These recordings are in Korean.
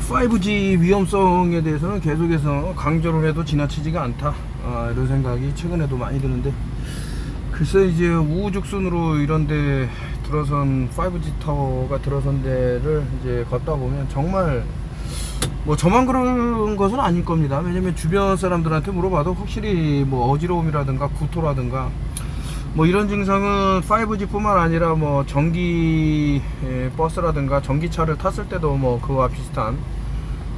5G 위험성에 대해서는 계속해서 강조를 해도 지나치지가 않다, 이런 생각이 최근에도 많이 드는데, 글쎄 이제 우후죽순으로 이런데 들어선 5G 타워가 들어선 데를 이제 걷다 보면 정말 뭐 저만 그런 것은 아닐 겁니다. 왜냐면 주변 사람들한테 물어봐도 확실히 뭐 어지러움이라든가 구토라든가 뭐 이런 증상은 5G 뿐만 아니라 뭐 전기 버스라든가 전기차를 탔을 때도 뭐 그와 비슷한,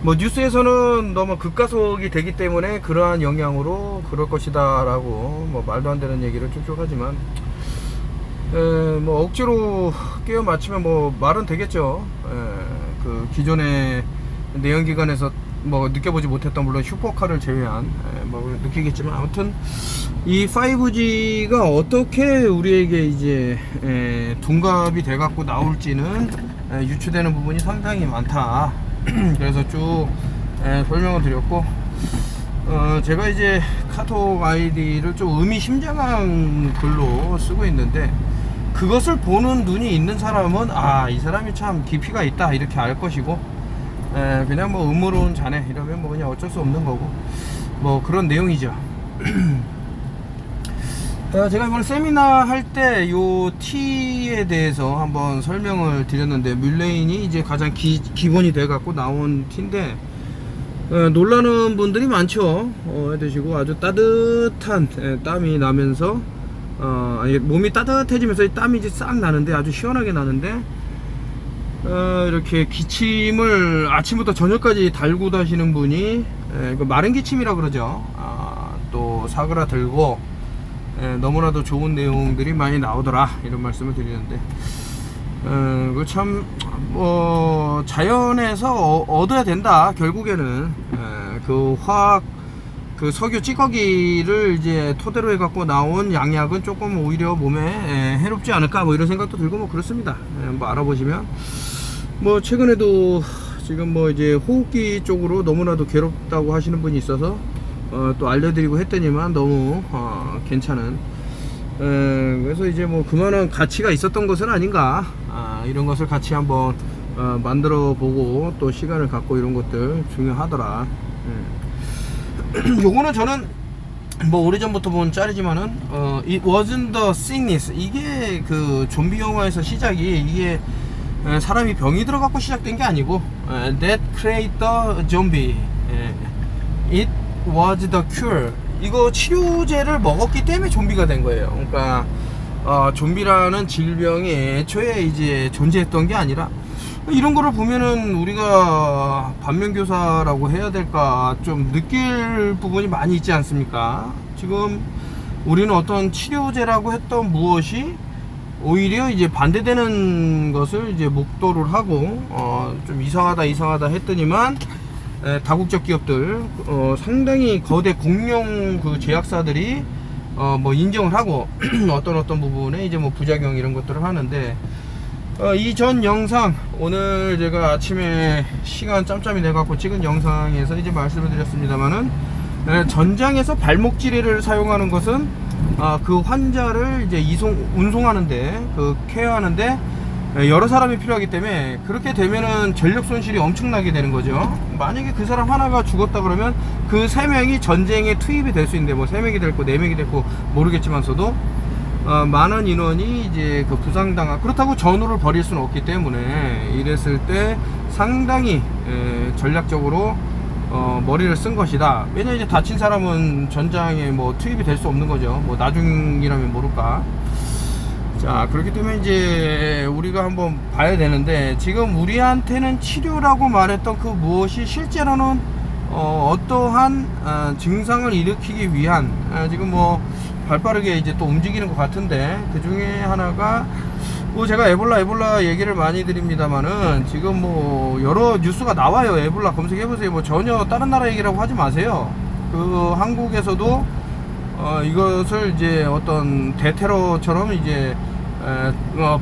뭐 뉴스에서는 너무 급가속이 되기 때문에 그러한 영향으로 그럴 것이다 라고 뭐 말도 안 되는 얘기를 쭉쭉 하지만, 뭐 억지로 깨워 맞추면 뭐 말은 되겠죠. 그 기존의 내연기관에서 뭐 느껴보지 못했던, 물론 슈퍼카를 제외한 뭐 느끼겠지만, 아무튼 이 5G가 어떻게 우리에게 이제 둔갑이 돼 갖고 나올지는 유추되는 부분이 상당히 많다. 그래서 쭉 설명을 드렸고, 제가 이제 카톡 아이디를 좀 의미심장한 글로 쓰고 있는데, 그것을 보는 눈이 있는 사람은 이 사람이 참 깊이가 있다 이렇게 알 것이고, 그냥 뭐 음모론 자네 이러면 뭐 그냥 어쩔 수 없는 거고, 뭐 그런 내용이죠. 제가 이번에 세미나 할 때 요 T에 대해서 한번 설명을 드렸는데, 뮬레인이 이제 가장 기본이 돼 갖고 나온 T인데, 놀라는 분들이 많죠. 해드시고 아주 따뜻한 땀이 나면서, 아니 몸이 따뜻해지면서 땀이 이제 싹 나는데, 아주 시원하게 나는데, 이렇게 기침을 아침부터 저녁까지 달고 다시는 분이, 마른 기침이라 그러죠. 또 사그라들고, 너무나도 좋은 내용들이 많이 나오더라 이런 말씀을 드리는데, 참 뭐 자연에서 얻어야 된다. 결국에는 그 화학 그 석유 찌꺼기를 이제 토대로 해 갖고 나온 양약은 조금 오히려 몸에 해롭지 않을까 뭐 이런 생각도 들고 뭐 그렇습니다. 뭐 알아보시면, 뭐 최근에도 지금 뭐 이제 호흡기 쪽으로 너무나도 괴롭다고 하시는 분이 있어서 또 알려드리고 했더니만 너무 괜찮은, 그래서 이제 뭐 그만한 가치가 있었던 것은 아닌가, 이런 것을 같이 한번 만들어 보고 또 시간을 갖고 이런 것들 중요하더라. 요거는 저는 뭐 오래전부터 본 짤이지만은, It wasn't the sickness, 이게 그 좀비 영화에서 시작이, 이게 사람이 병이 들어갖고 시작된 게 아니고, that create the zombie, it was the cure, 이거 치료제를 먹었기 때문에 좀비가 된 거예요. 그러니까 좀비라는 질병이 애초에 이제 존재했던 게 아니라, 이런 거를 보면은 우리가 반면교사라고 해야 될까 좀 느낄 부분이 많이 있지 않습니까? 지금 우리는 어떤 치료제라고 했던 무엇이 오히려 이제 반대되는 것을 이제 목도를 하고, 좀 이상하다 했더니만, 다국적 기업들, 상당히 거대 공룡 그 제약사들이 뭐 인정을 하고 어떤 부분에 이제 뭐 부작용 이런 것들을 하는데, 이 전 영상, 오늘 제가 아침에 시간 짬짬이 내갖고 찍은 영상에서 이제 말씀을 드렸습니다만은, 전장에서 발목지뢰를 사용하는 것은 그 환자를 이제 운송하는데, 그 케어하는데 여러 사람이 필요하기 때문에, 그렇게 되면은 전력 손실이 엄청나게 되는 거죠. 만약에 그 사람 하나가 죽었다 그러면 그 3명이 전쟁에 투입이 될 수 있는데, 뭐 3명이 됐고 4명이 됐고 모르겠지만서도 많은 인원이 이제 그 부상당한, 그렇다고 전우를 벌일 수는 없기 때문에, 이랬을 때 상당히 전략적으로 머리를 쓴 것이다. 왜냐 이제 다친 사람은 전장에 뭐 투입이 될 수 없는 거죠. 뭐 나중이라면 모를까. 자, 그렇기 때문에 이제 우리가 한번 봐야 되는데, 지금 우리한테는 치료라고 말했던 그 무엇이 실제로는 어떠한 증상을 일으키기 위한, 지금 뭐 발빠르게 이제 또 움직이는 것 같은데, 그 중에 하나가 뭐 제가 에볼라 얘기를 많이 드립니다만은, 지금 뭐 여러 뉴스가 나와요. 에볼라 검색해보세요. 뭐 전혀 다른 나라 얘기라고 하지 마세요. 그 한국에서도 이것을 이제 어떤 대테러처럼 이제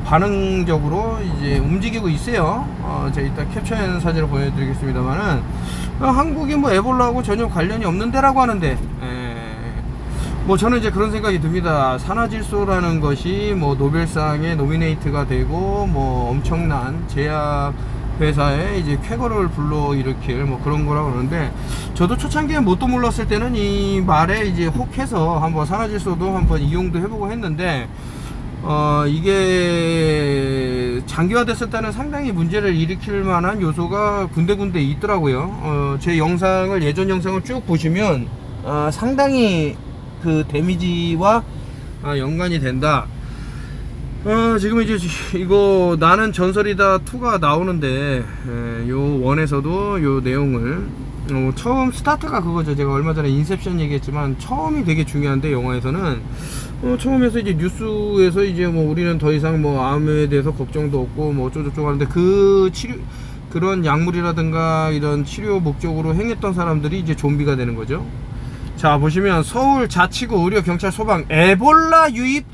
반응적으로 이제 움직이고 있어요. 제가 이따 캡처한 사진을 보여드리겠습니다만은, 한국이 뭐 에볼라하고 전혀 관련이 없는 데라고 하는데, 뭐 저는 이제 그런 생각이 듭니다. 산화질소라는 것이 뭐 노벨상에 노미네이트가 되고, 뭐 엄청난 제약 회사에 이제 쾌거를 불러일으킬 뭐 그런 거라고 그러는데, 저도 초창기에 뭣도 몰랐을 때는 이 말에 이제 혹해서 한번 산화질소도 한번 이용도 해보고 했는데, 이게 장기화됐을 때는 상당히 문제를 일으킬 만한 요소가 군데군데 있더라고요. 제 영상을, 예전 영상을 쭉 보시면 상당히 그 데미지와 연관이 된다. 지금 이제 이거 나는 전설이다 2가 나오는데, 요 원에서도 요 내용을, 처음 스타트가 그거죠. 제가 얼마 전에 인셉션 얘기했지만 처음이 되게 중요한데, 영화에서는 처음에서 이제 뉴스에서 이제 뭐 우리는 더 이상 뭐 암에 대해서 걱정도 없고 뭐 어쩌고저쩌고 하는데, 그 치료, 그런 약물이라든가 이런 치료 목적으로 행했던 사람들이 이제 좀비가 되는 거죠. 자, 보시면 서울 자치구 의료 경찰 소방 에볼라 유입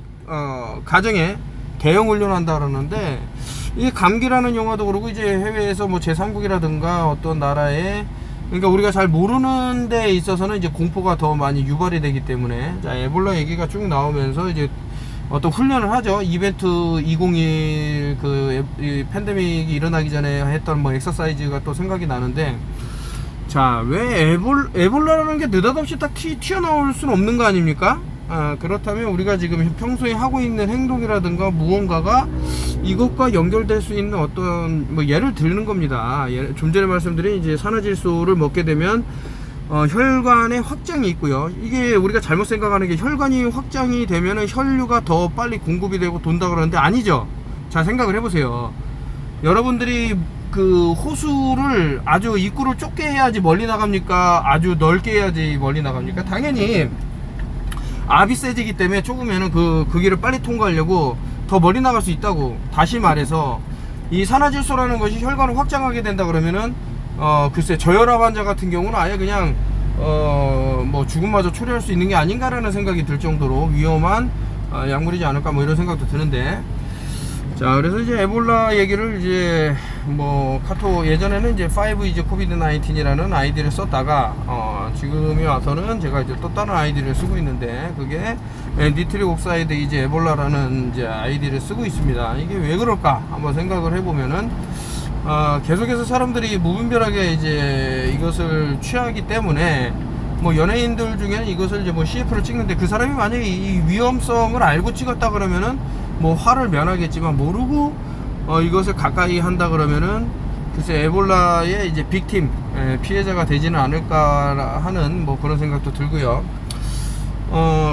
가정에 대형 훈련한다 그러는데, 이 감기라는 영화도 그러고 이제 해외에서 뭐 제3국이라든가 어떤 나라에, 그러니까 우리가 잘 모르는 데 있어서는 이제 공포가 더 많이 유발이 되기 때문에, 자, 에볼라 얘기가 쭉 나오면서 이제 어떤 훈련을 하죠. 이벤트 2021 이 팬데믹이 일어나기 전에 했던 뭐 엑서사이즈가 또 생각이 나는데, 자, 왜 에볼라라는 게 느닷없이 딱 튀어나올 수는 없는 거 아닙니까? 그렇다면 우리가 지금 평소에 하고 있는 행동이라든가 무언가가 이것과 연결될 수 있는 어떤 뭐 예를 들는 겁니다. 좀 전에 말씀드린 이제 산화질소를 먹게 되면 혈관에 확장이 있고요. 이게 우리가 잘못 생각하는 게, 혈관이 확장이 되면은 혈류가 더 빨리 공급이 되고 돈다 그러는데 아니죠. 자, 생각을 해보세요. 여러분들이 그 호수를 아주 입구를 좁게 해야지 멀리 나갑니까? 아주 넓게 해야지 멀리 나갑니까? 당연히 압이 세지기 때문에 좁으면은 그 길을 빨리 통과하려고 더 멀리 나갈 수 있다고. 다시 말해서 이 산화질소라는 것이 혈관을 확장하게 된다 그러면은 글쎄 저혈압 환자 같은 경우는 아예 그냥 뭐 죽음마저 초래할 수 있는 게 아닌가라는 생각이 들 정도로 위험한 약물이지 않을까, 뭐 이런 생각도 드는데, 자, 그래서 이제 에볼라 얘기를 이제 뭐 카톡, 예전에는 이제 5 이제 코비드 19이라는 아이디를 썼다가 지금에 와서는 제가 이제 또 다른 아이디를 쓰고 있는데, 그게 니트릭 옥사이드 이제 에볼라라는 이제 아이디를 쓰고 있습니다. 이게 왜 그럴까 한번 생각을 해보면은, 계속해서 사람들이 무분별하게 이제 이것을 취하기 때문에, 뭐 연예인들 중에는 이것을 이제 뭐 CF를 찍는데, 그 사람이 만약에 이 위험성을 알고 찍었다 그러면은 뭐 화를 면하겠지만, 모르고 이것을 가까이 한다 그러면은 글쎄 에볼라의 이제 빅팀, 피해자가 되지는 않을까 하는 뭐 그런 생각도 들고요.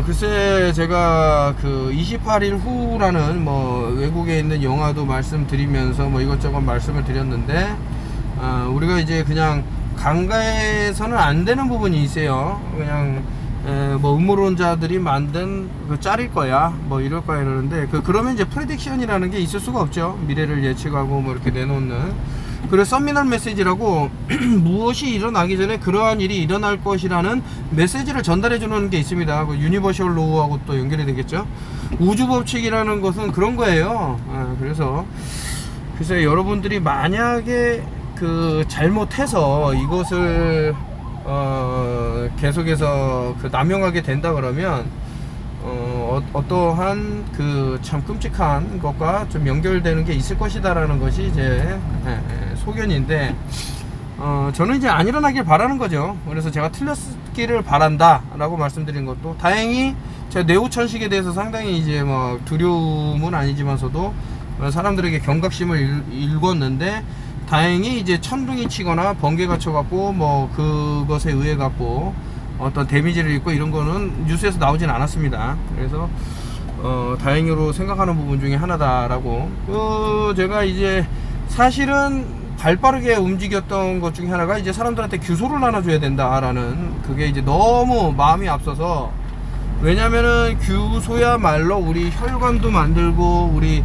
글쎄 제가 그 28일 후라는 뭐 외국에 있는 영화도 말씀드리면서 뭐 이것저것 말씀을 드렸는데, 우리가 이제 그냥 간과해서는 안 되는 부분이 있어요. 그냥 뭐 음모론자들이 만든 그 짤일 거야 뭐 이럴 거야 이러는데, 그러면 이제 프레딕션이라는 게 있을 수가 없죠. 미래를 예측하고 뭐 이렇게 내놓는. 그래서 서미널 메시지라고 무엇이 일어나기 전에 그러한 일이 일어날 것이라는 메시지를 전달해 주는 게 있습니다. 그 유니버셜 로우하고 또 연결이 되겠죠. 우주 법칙이라는 것은 그런 거예요. 그래서 글쎄 여러분들이 만약에 그 잘못해서 이것을 계속해서 그 남용하게 된다 그러면 어떠한 그 참 끔찍한 것과 좀 연결되는 게 있을 것이다라는 것이 제 소견인데, 저는 이제 안 일어나길 바라는 거죠. 그래서 제가 틀렸기를 바란다 라고 말씀드린 것도, 다행히 제가 내후천식에 대해서 상당히 이제 뭐 두려움은 아니지만서도 사람들에게 경각심을 읽었는데, 다행히 이제 천둥이 치거나 번개가 쳐갖고 뭐 그것에 의해 갖고 어떤 데미지를 입고 이런 거는 뉴스에서 나오진 않았습니다. 그래서 다행으로 생각하는 부분 중에 하나다라고. 제가 이제 사실은 발빠르게 움직였던 것 중에 하나가 이제 사람들한테 규소를 나눠줘야 된다라는, 그게 이제 너무 마음이 앞서서, 왜냐면은 규소야말로 우리 혈관도 만들고 우리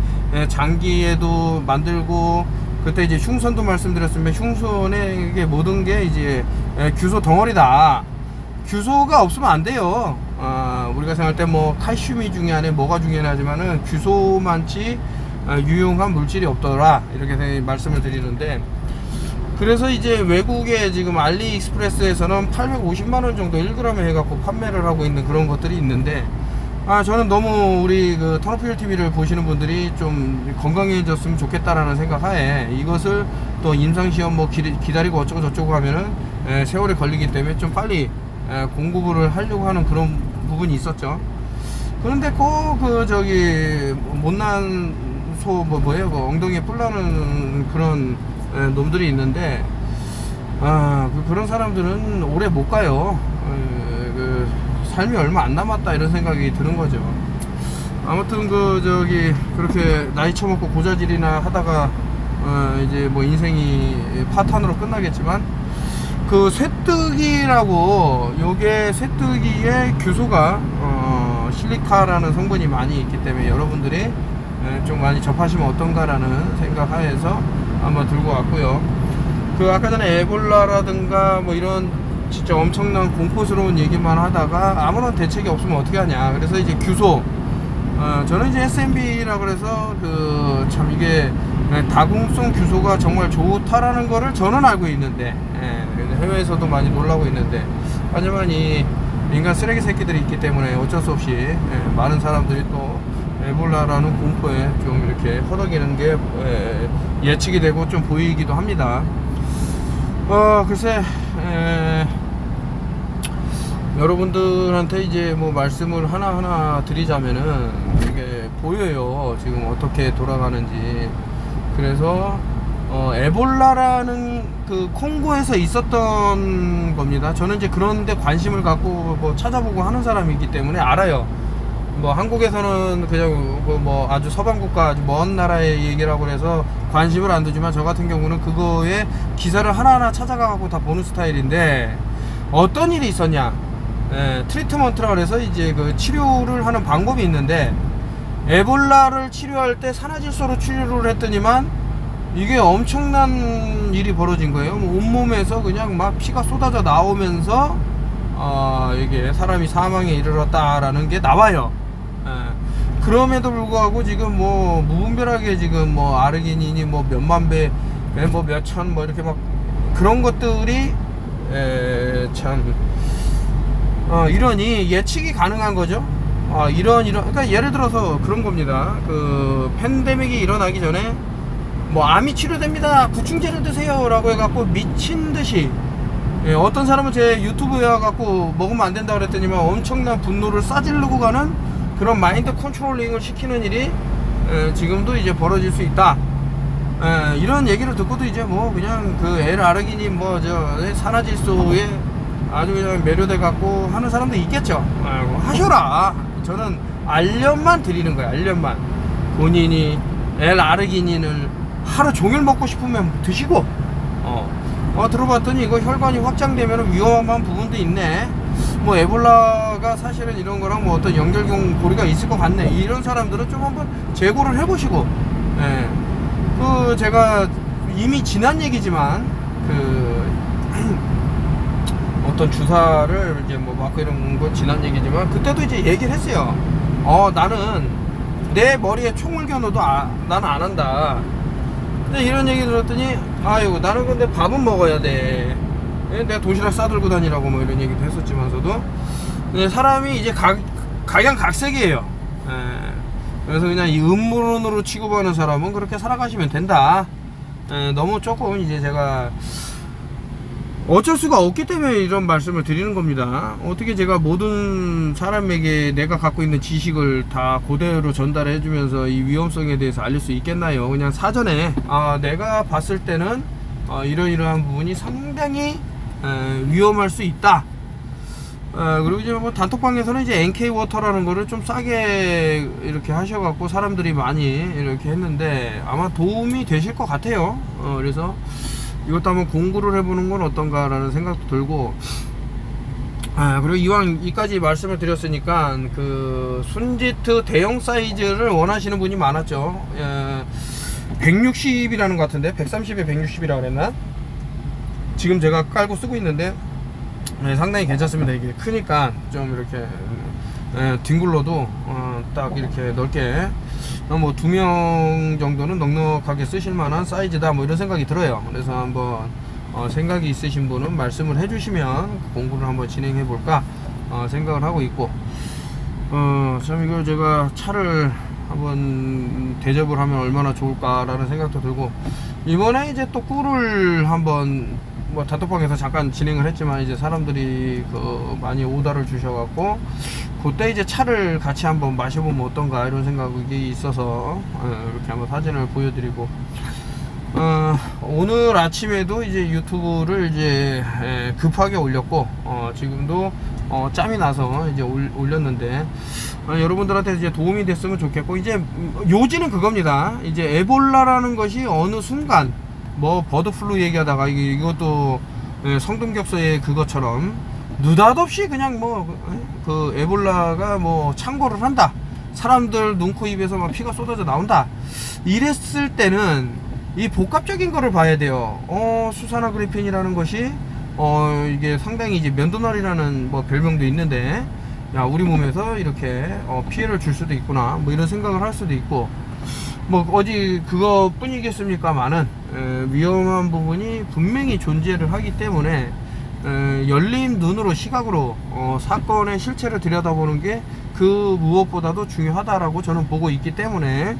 장기에도 만들고, 그때 이제 흉선도 말씀드렸으면 흉선의 모든 게 이제 규소 덩어리다. 규소가 없으면 안 돼요. 우리가 생각할 때 뭐 칼슘이 중요하네 뭐가 중요하지만은 규소만치 유용한 물질이 없더라, 이렇게 말씀을 드리는데, 그래서 이제 외국에 지금 알리익스프레스에서는 850만원 정도 1g에 해갖고 판매를 하고 있는 그런 것들이 있는데, 저는 너무 우리 그 턴오프힐 TV를 보시는 분들이 좀 건강해졌으면 좋겠다라는 생각하에 이것을 또 임상시험 뭐 기다리고 어쩌고 저쩌고 하면은 세월이 걸리기 때문에 좀 빨리 공부를 하려고 하는 그런 부분이 있었죠. 그런데 꼭 그 저기 못난 소 뭐예요, 그 엉덩이에 뿔 나는 그런 놈들이 있는데 그런 사람들은 오래 못 가요. 그 삶이 얼마 안 남았다 이런 생각이 드는 거죠. 아무튼 그 저기 그렇게 나이 처먹고 고자질이나 하다가 이제 뭐 인생이 파탄으로 끝나겠지만, 그 쇠뜨기라고, 요게 쇠뜨기의 규소가 실리카라는 성분이 많이 있기 때문에 여러분들이 좀 많이 접하시면 어떤가라는 생각하에서 한번 들고 왔고요. 그 아까 전에 에볼라라든가 뭐 이런 진짜 엄청난 공포스러운 얘기만 하다가 아무런 대책이 없으면 어떻게 하냐. 그래서 이제 규소, 저는 이제 SMB라고 그래서 그 참 이게 다공성 규소가 정말 좋다라는 거를 저는 알고 있는데, 해외에서도 많이 놀라고 있는데, 하지만 이 인간 쓰레기 새끼들이 있기 때문에 어쩔 수 없이 많은 사람들이 또 에볼라라는 공포에 좀 이렇게 허덕이는 게 예측이 되고 좀 보이기도 합니다. 글쎄, 여러분들한테 이제 뭐 말씀을 하나하나 드리자면은 이게 보여요, 지금 어떻게 돌아가는지. 그래서 에볼라라는 그 콩고에서 있었던 겁니다. 저는 이제 그런데 관심을 갖고 뭐 찾아보고 하는 사람이기 때문에 알아요. 뭐 한국에서는 그냥 뭐 아주 서방 국가, 아주 먼 나라의 얘기라고 해서 관심을 안 두지만, 저 같은 경우는 그거에 기사를 하나하나 찾아가고 다 보는 스타일인데, 어떤 일이 있었냐, 트리트먼트라고 해서 이제 그 치료를 하는 방법이 있는데, 에볼라를 치료할 때 산화질소로 치료를 했더니만 이게 엄청난 일이 벌어진 거예요. 온몸에서 그냥 막 피가 쏟아져 나오면서 이게 사람이 사망에 이르렀다라는 게 나와요. 그럼에도 불구하고 지금 뭐 무분별하게 지금 뭐 아르기닌이 뭐 몇만 배, 뭐 몇천 뭐 이렇게 막 그런 것들이 참 이러니 예측이 가능한 거죠. 그러니까 예를 들어서 그런 겁니다. 그 팬데믹이 일어나기 전에 뭐 암이 치료됩니다, 구충제를 드세요 라고 해갖고 미친듯이, 어떤 사람은 제 유튜브에 와갖고 먹으면 안 된다 그랬더니만 엄청난 분노를 싸지르고 가는 그런 마인드 컨트롤링을 시키는 일이 지금도 이제 벌어질 수 있다. 이런 얘기를 듣고도 이제 뭐 그냥 그 L아르기닌 뭐 저 산화질소에 아주 그냥 매료돼 갖고 하는 사람도 있겠죠. 하셔라. 저는 알련만 드리는 거예요. 알련만. 본인이 L아르기닌을 하루 종일 먹고 싶으면 드시고, 들어봤더니 이거 혈관이 확장되면 위험한 부분도 있네. 뭐 에볼라가 사실은 이런 거랑 뭐 어떤 연결경 고리가 있을 것 같네. 이런 사람들은 좀 한번 재고를 해보시고, 그 제가 이미 지난 얘기지만 그 어떤 주사를 이제 뭐 맞고 이런 거 지난 얘기지만, 그때도 이제 얘기를 했어요. 나는 내 머리에 총을 겨눠도 나는 안 한다. 근데 이런 얘기 들었더니, 아이고 나는 근데 밥은 먹어야 돼, 내가 도시락 싸들고 다니라고 뭐 이런 얘기도 했었지만서도, 사람이 이제 각양각색이에요. 그래서 그냥 이 음모론으로 취급하는 사람은 그렇게 살아가시면 된다. 너무 조금 이제 제가 어쩔 수가 없기 때문에 이런 말씀을 드리는 겁니다. 어떻게 제가 모든 사람에게 내가 갖고 있는 지식을 다 그대로 전달해 주면서 이 위험성에 대해서 알릴 수 있겠나요? 그냥 사전에 내가 봤을 때는 이러이러한 부분이 상당히 위험할 수 있다. 그리고 이제 뭐 단톡방에서는 이제 NK 워터라는 거를 좀 싸게 이렇게 하셔갖고 사람들이 많이 이렇게 했는데, 아마 도움이 되실 것 같아요. 그래서 이것도 한번 공부를 해보는 건 어떤가라는 생각도 들고, 그리고 이왕 이까지 말씀을 드렸으니까 그 순지트 대형 사이즈를 원하시는 분이 많았죠. 160이라는 것 같은데 130에 160이라고 그랬나? 지금 제가 깔고 쓰고 있는데 상당히 괜찮습니다. 이게 크니까 좀 이렇게 뒹굴러도 딱 이렇게 넓게 뭐 2명 정도는 넉넉하게 쓰실 만한 사이즈다, 뭐 이런 생각이 들어요. 그래서 한번 생각이 있으신 분은 말씀을 해주시면 공부를 한번 진행해 볼까 생각을 하고 있고, 참 이거 제가 차를 한번 대접을 하면 얼마나 좋을까라는 생각도 들고, 이번에 이제 또 꿀을 한번 뭐 단톡방에서 잠깐 진행을 했지만, 이제 사람들이 그 많이 오더를 주셔갖고 그때 이제 차를 같이 한번 마셔보면 어떤가 이런 생각이 있어서 이렇게 한번 사진을 보여드리고, 오늘 아침에도 이제 유튜브를 이제 급하게 올렸고, 지금도 짬이 나서 이제 올렸는데, 여러분들한테 이제 도움이 됐으면 좋겠고, 이제 요지는 그겁니다. 이제 에볼라라는 것이 어느 순간 뭐 버드플루 얘기하다가 이것도 성동격서의 그것처럼 느닷없이 그냥 뭐 그 에볼라가 뭐 창궐을 한다, 사람들 눈, 코, 입에서 막 피가 쏟아져 나온다, 이랬을 때는 이 복합적인 거를 봐야 돼요. 수사나 그리핀이라는 것이 이게 상당히 이제 면도날이라는 뭐 별명도 있는데, 야, 우리 몸에서 이렇게 피해를 줄 수도 있구나, 뭐 이런 생각을 할 수도 있고, 뭐 어디 그것뿐이겠습니까만은 위험한 부분이 분명히 존재를 하기 때문에 열린 눈으로, 시각으로 사건의 실체를 들여다보는 게 그 무엇보다도 중요하다라고 저는 보고 있기 때문에,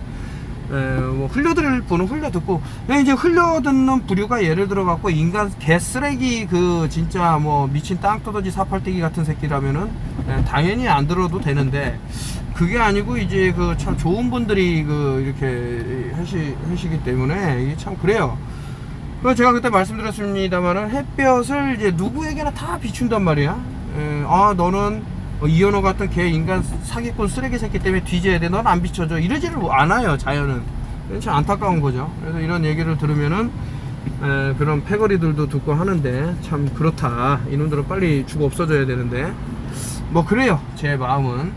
뭐 흘려들 분은 흘려듣고, 이제 흘려듣는 부류가 예를 들어 갖고 인간 개쓰레기 그 진짜 뭐 미친 땅떠더지 사팔떼기 같은 새끼라면은 당연히 안 들어도 되는데, 그게 아니고 이제 그 참 좋은 분들이 그 이렇게 하시기 때문에 이게 참 그래요. 제가 그때 말씀드렸습니다만은, 햇볕을 이제 누구에게나 다 비춘단 말이야. 너는 이현호 같은 개 인간 사기꾼 쓰레기 새끼 때문에 뒤져야 돼, 넌 안 비춰줘, 이러지를 않아요, 자연은. 참 안타까운 거죠. 그래서 이런 얘기를 들으면은 그런 패거리들도 듣고 하는데, 참 그렇다, 이놈들은 빨리 죽어 없어져야 되는데, 뭐 그래요, 제 마음은.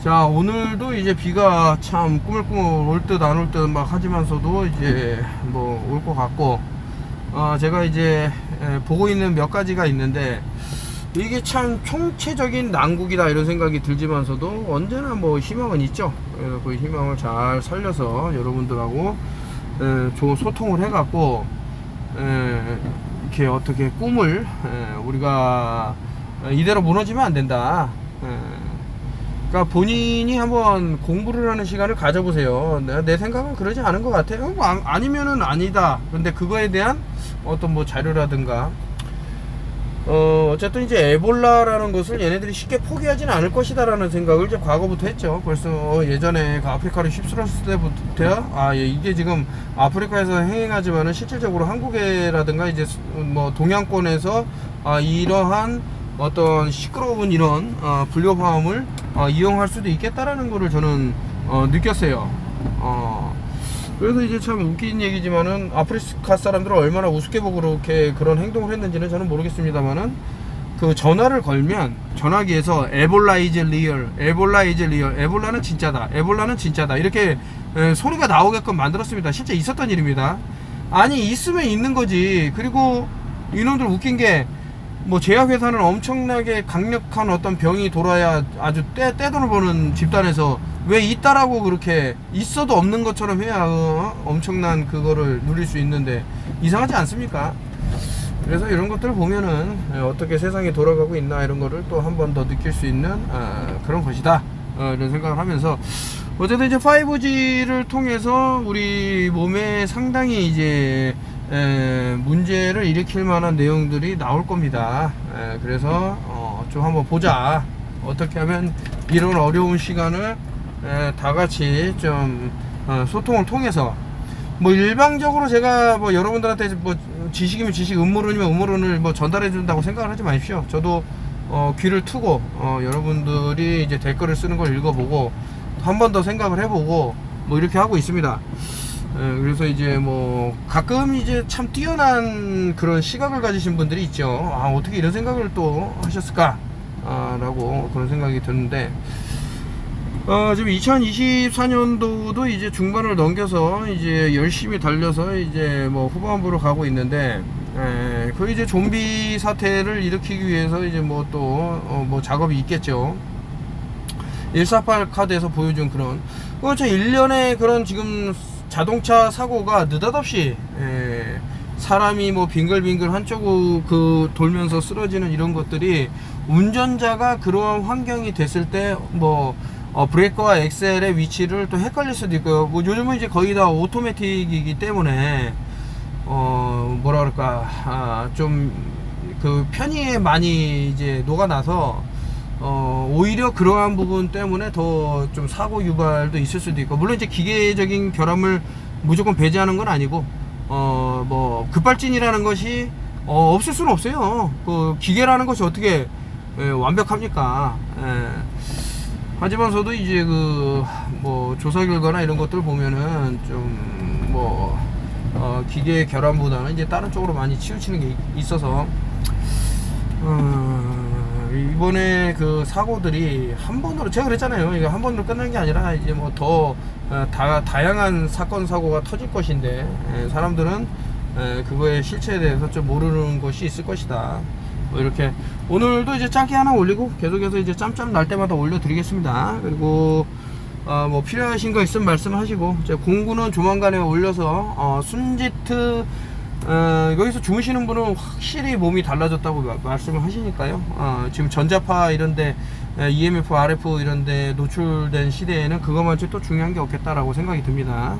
자, 오늘도 이제 비가 참 꾸물꾸물 올 듯 안 올 듯 막 하지만서도 이제 뭐 올 것 같고, 제가 이제 보고 있는 몇 가지가 있는데, 이게 참 총체적인 난국이다 이런 생각이 들지만서도 언제나 뭐 희망은 있죠. 그 희망을 잘 살려서 여러분들하고 좋은 소통을 해갖고 이렇게 어떻게 꿈을 우리가 이대로 무너지면 안 된다. 그러니까 본인이 한번 공부를 하는 시간을 가져보세요. 내 생각은 그러지 않은 것 같아요. 뭐 아니면은 아니다. 근데 그거에 대한 어떤 뭐 자료라든가, 어쨌든 이제 에볼라라는 것을 얘네들이 쉽게 포기하지는 않을 것이다 라는 생각을 이제 과거부터 했죠. 벌써 예전에 그 아프리카를 휩쓸었을 때부터 이게 지금 아프리카에서 행행하지만은 실질적으로 한국에라든가 이제 뭐 동양권에서 이러한 어떤 시끄러운 이런 불협화음을 이용할 수도 있겠다라는 거를 저는 느꼈어요. 그래서 이제 참 웃긴 얘기지만은, 아프리카 사람들을 얼마나 우습게 보고 그렇게 그런 행동을 했는지는 저는 모르겠습니다만은, 그 전화를 걸면 전화기에서 에볼라 이즈 리얼, 에볼라 이즈 리얼, 에볼라는 진짜다, 에볼라는 진짜다, 이렇게 소리가 나오게끔 만들었습니다. 실제 있었던 일입니다. 아니, 있으면 있는 거지. 그리고 이놈들 웃긴 게, 뭐 제약회사는 엄청나게 강력한 어떤 병이 돌아야 아주 떼돈을 버는 집단에서 왜 있다라고 그렇게 있어도 없는 것처럼 해야 엄청난 그거를 누릴 수 있는데, 이상하지 않습니까? 그래서 이런 것들을 보면은 어떻게 세상이 돌아가고 있나 이런 거를 또 한 번 더 느낄 수 있는 그런 것이다, 이런 생각을 하면서, 어쨌든 이제 5G를 통해서 우리 몸에 상당히 이제 문제를 일으킬 만한 내용들이 나올 겁니다. 그래서 좀 한번 보자. 어떻게 하면 이런 어려운 시간을 다 같이 좀 소통을 통해서, 뭐 일방적으로 제가 뭐 여러분들한테 뭐 지식이면 지식, 음모론이면 음모론을 뭐 전달해 준다고 생각을 하지 마십시오. 저도 귀를 트고 여러분들이 이제 댓글을 쓰는 걸 읽어보고 한 번 더 생각을 해보고 뭐 이렇게 하고 있습니다. 그래서 이제 뭐 가끔 이제 참 뛰어난 그런 시각을 가지신 분들이 있죠. 어떻게 이런 생각을 또 하셨을까 라고 그런 생각이 드는데, 지금 2024년도도 이제 중반을 넘겨서 이제 열심히 달려서 이제 뭐 후반부로 가고 있는데, 그 이제 좀비 사태를 일으키기 위해서 이제 뭐 또 뭐 작업이 있겠죠. 148 카드에서 보여준 그런, 그렇죠. 1년에 그런 지금 자동차 사고가 느닷없이 사람이 뭐 빙글빙글 한쪽으로 그 돌면서 쓰러지는 이런 것들이 운전자가 그러한 환경이 됐을 때 뭐 브레이크와 엑셀의 위치를 또 헷갈릴 수도 있고요. 뭐 요즘은 이제 거의 다 오토매틱이기 때문에 뭐라 그럴까, 좀 그 편의에 많이 이제 녹아나서 오히려 그러한 부분 때문에 더 좀 사고 유발도 있을 수도 있고, 물론 이제 기계적인 결함을 무조건 배제하는 건 아니고 뭐 급발진이라는 것이 없을 수는 없어요. 그 기계라는 것이 어떻게 완벽합니까? 하지만서도 이제 그 뭐 조사 결과나 이런 것들 보면은 좀 뭐 기계 결함보다는 이제 다른 쪽으로 많이 치우치는 게 있어서 이번에 그 사고들이 한 번으로, 제가 그랬잖아요. 이거 한 번으로 끝난 게 아니라 이제 뭐 더 다양한 사건 사고가 터질 것인데, 사람들은 그거의 실체에 대해서 좀 모르는 것이 있을 것이다. 뭐 이렇게 오늘도 이제 짧게 하나 올리고 계속해서 이제 짬짬 날 때마다 올려드리겠습니다. 그리고 뭐 필요하신 거 있으면 말씀하시고, 제 공구는 조만간에 올려서 순지트 여기서 주무시는 분은 확실히 몸이 달라졌다고 말씀을 하시니까요. 지금 전자파 이런데 EMF, RF 이런데 노출된 시대에는 그것만치 또 중요한 게 없겠다라고 생각이 듭니다.